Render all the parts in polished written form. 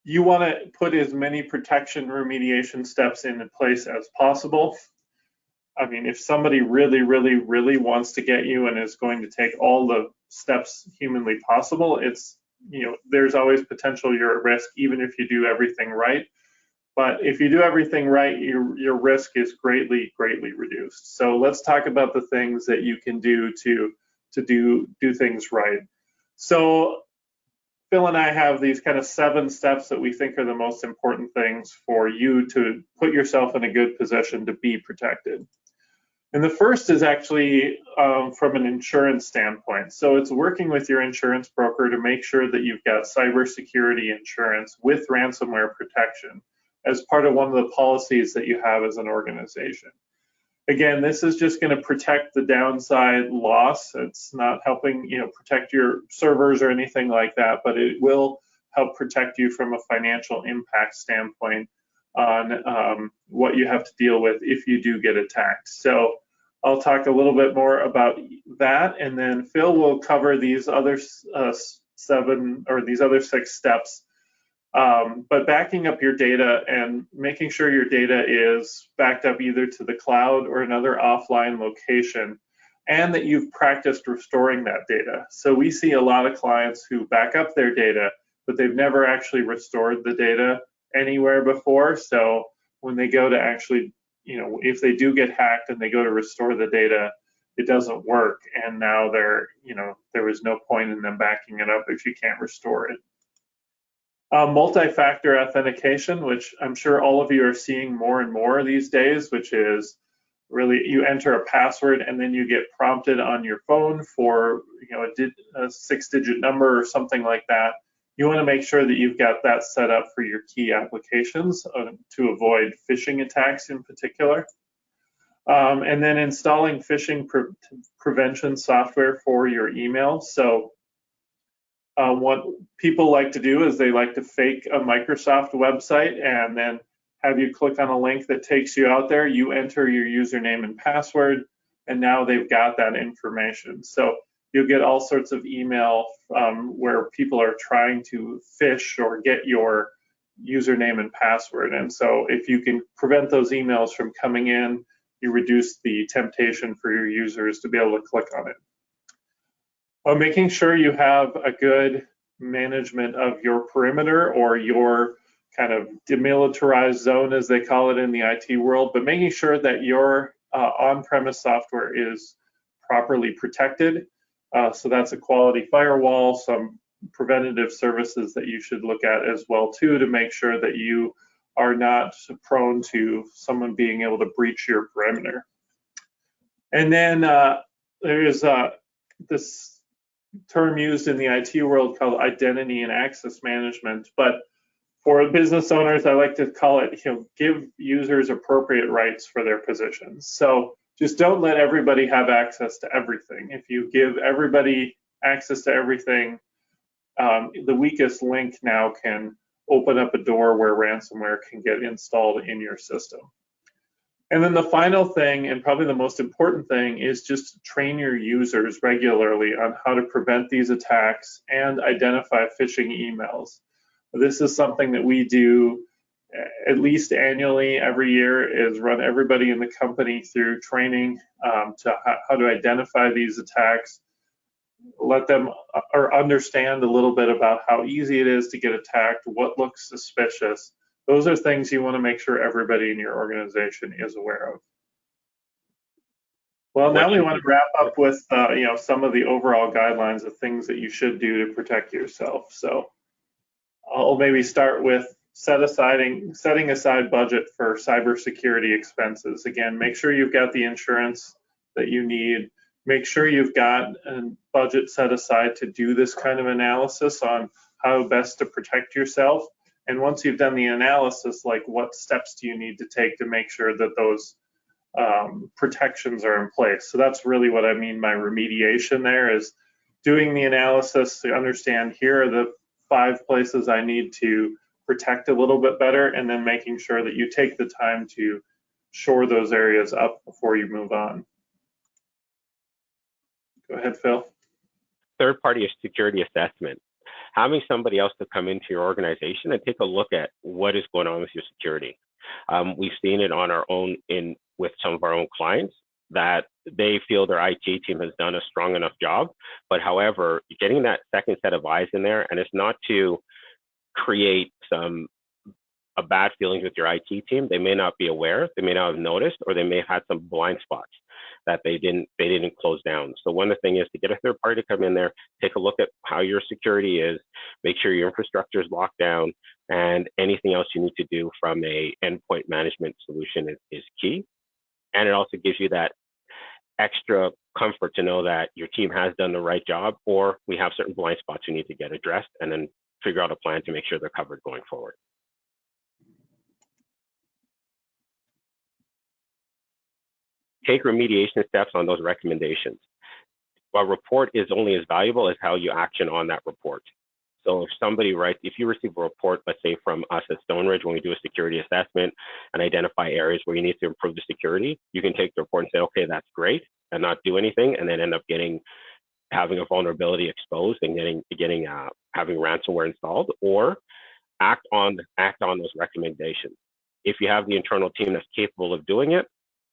You want to put as many protection remediation steps in place as possible. I mean, if somebody really, really, really wants to get you and is going to take all the steps humanly possible, it's, there's always potential you're at risk, even if you do everything right. But if you do everything right, your risk is greatly, greatly reduced. So let's talk about the things that you can do to do things right. So Phil and I have these kind of 7 steps that we think are the most important things for you to put yourself in a good position to be protected. And the first is actually from an insurance standpoint. So it's working with your insurance broker to make sure that you've got cybersecurity insurance with ransomware protection as part of one of the policies that you have as an organization. Again, this is just going to protect the downside loss. It's not helping, protect your servers or anything like that, but it will help protect you from a financial impact standpoint on what you have to deal with if you do get attacked. So I'll talk a little bit more about that, and then Phil will cover these other 7 or these other 6 steps. But backing up your data and making sure your data is backed up either to the cloud or another offline location, and that you've practiced restoring that data. So we see a lot of clients who back up their data, but they've never actually restored the data anywhere before. So when they go to actually, if they do get hacked and they go to restore the data, it doesn't work. And now there was no point in them backing it up if you can't restore it. Multi-factor authentication, which I'm sure all of you are seeing more and more these days, which is really you enter a password and then you get prompted on your phone for a 6-digit number or something like that. You want to make sure that you've got that set up for your key applications to avoid phishing attacks in particular. And then installing phishing prevention software for your email. So what people like to do is they like to fake a Microsoft website and then have you click on a link that takes you out there. You enter your username and password, and now they've got that information. So you'll get all sorts of email where people are trying to phish or get your username and password. And so if you can prevent those emails from coming in, you reduce the temptation for your users to be able to click on it. Making sure you have a good management of your perimeter or your kind of demilitarized zone, as they call it in the IT world, but making sure that your on-premise software is properly protected. So that's a quality firewall, some preventative services that you should look at as well too, to make sure that you are not prone to someone being able to breach your perimeter. And then there is this term used in the IT world called identity and access management, but for business owners, I like to call it, give users appropriate rights for their positions. So just don't let everybody have access to everything. If you give everybody access to everything, the weakest link now can open up a door where ransomware can get installed in your system. And then the final thing, and probably the most important thing, is just train your users regularly on how to prevent these attacks and identify phishing emails. This is something that we do at least annually every year, is run everybody in the company through training to how to identify these attacks, let them understand a little bit about how easy it is to get attacked, what looks suspicious. Those are things you want to make sure everybody in your organization is aware of. Well, now we want to wrap up with some of the overall guidelines of things that you should do to protect yourself. So I'll maybe start with setting aside budget for cybersecurity expenses. Again, make sure you've got the insurance that you need. Make sure you've got a budget set aside to do this kind of analysis on how best to protect yourself. And once you've done the analysis, like what steps do you need to take to make sure that those protections are in place. So that's really what I mean by remediation there, is doing the analysis to understand here are the 5 places I need to protect a little bit better, and then making sure that you take the time to shore those areas up before you move on. Go ahead, Phil. Third-party security assessment. having somebody else to come into your organization and take a look at what is going on with your security. We've seen it on our own with some of our own clients that they feel their IT team has done a strong enough job, but however, getting that second set of eyes in there, and it's not to create a bad feelings with your IT team. They may not be aware, they may not have noticed, or they may have had some blind spots that they didn't close down. So one of the things is to get a third party to come in there, take a look at how your security is, make sure your infrastructure is locked down, and anything else you need to do from a endpoint management solution is key. And it also gives you that extra comfort to know that your team has done the right job, or we have certain blind spots you need to get addressed, and then figure out a plan to make sure they're covered going forward. Take remediation steps on those recommendations. A report is only as valuable as how you action on that report. So if somebody writes, if you receive a report, let's say from us at Stoneridge, when we do a security assessment and identify areas where you need to improve the security, you can take the report and say, okay, that's great, and not do anything, and then end up having a vulnerability exposed and having ransomware installed, or act on those recommendations. If you have the internal team that's capable of doing it,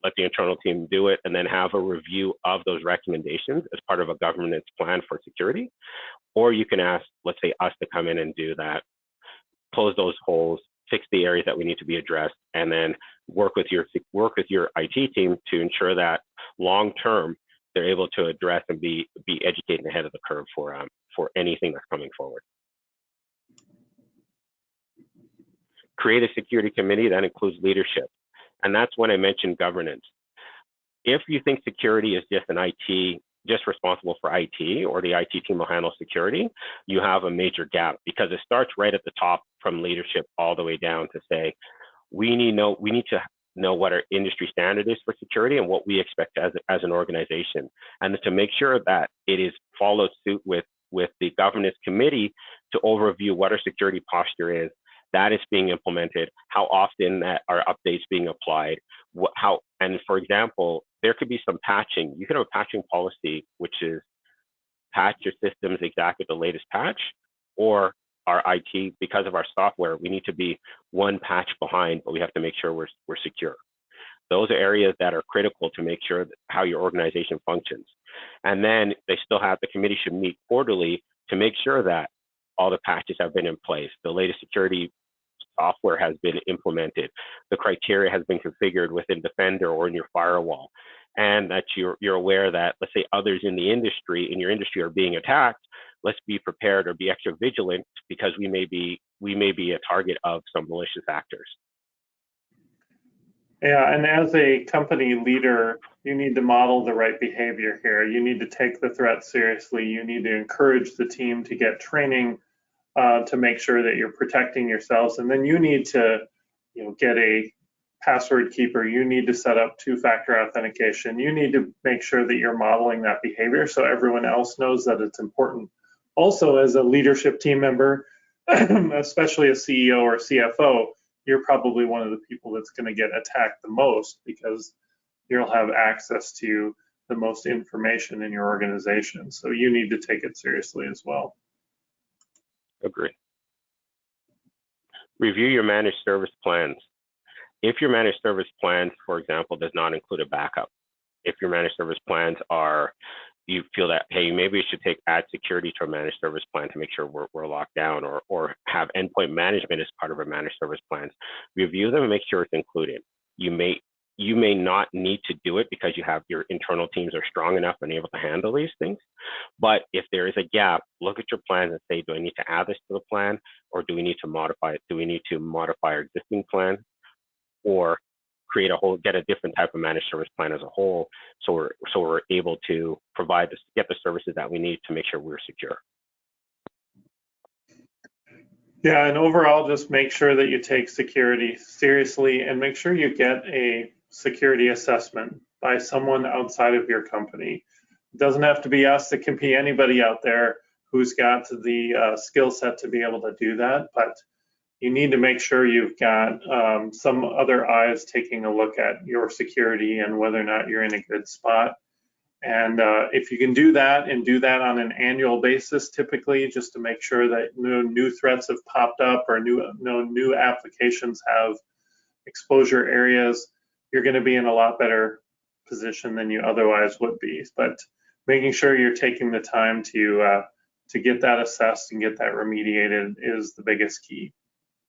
let the internal team do it, and then have a review of those recommendations as part of a governance plan for security. Or you can ask, let's say, us to come in and do that, close those holes, fix the areas that we need to be addressed, and then work with your IT team to ensure that long term they're able to address and be educated ahead of the curve for anything that's coming forward. Create a security committee that includes leadership. And that's when I mentioned governance. If you think security is just responsible for IT, or the IT team will handle security, you have a major gap, because it starts right at the top from leadership all the way down to say, we need to know what our industry standard is for security and what we expect as an organization. And to make sure that it is followed suit with the governance committee to overview what our security posture is, that is being implemented, how often that are updates being applied, and for example, there could be some patching. You could have a patching policy, which is patch your systems exactly the latest patch, or our IT, because of our software, we need to be one patch behind, but we have to make sure we're secure. Those are areas that are critical to make sure that how your organization functions. And then the committee should meet quarterly to make sure that all the patches have been in place, the latest security software has been implemented, the criteria has been configured within Defender or in your firewall, and that you're aware that, let's say, others in your industry are being attacked. Let's be prepared or be extra vigilant, because we may be a target of some malicious actors. Yeah, and as a company leader, you need to model the right behavior here. You need to take the threat seriously. You need to encourage the team to get training to make sure that you're protecting yourselves. And then you need to, get a password keeper. You need to set up two-factor authentication. You need to make sure that you're modeling that behavior so everyone else knows that it's important. Also, as a leadership team member, especially a CEO or CFO, you're probably one of the people that's going to get attacked the most, because you'll have access to the most information in your organization. So you need to take it seriously as well. Agree. Review your managed service plans. If your managed service plans, for example, does not include a backup, if your managed service plans you feel that, hey, maybe we should add security to our managed service plan to make sure we're locked down, or have endpoint management as part of our managed service plans, review them and make sure it's included. You may not need to do it because you have your internal teams are strong enough and able to handle these things. But if there is a gap, look at your plans and say, do I need to add this to the plan, or do we need to modify it? Do we need to modify our existing plan, or get a different type of managed service plan as a whole, so we're able to get the services that we need to make sure we're secure. Yeah, and overall, just make sure that you take security seriously, and make sure you get a security assessment by someone outside of your company. It doesn't have to be us. It can be anybody out there who's got the skill set to be able to do that, but you need to make sure you've got some other eyes taking a look at your security and whether or not you're in a good spot. And if you can do that and do that on an annual basis, typically, just to make sure that no new threats have popped up or no new applications have exposure areas, you're going to be in a lot better position than you otherwise would be. But making sure you're taking the time to get that assessed and get that remediated is the biggest key.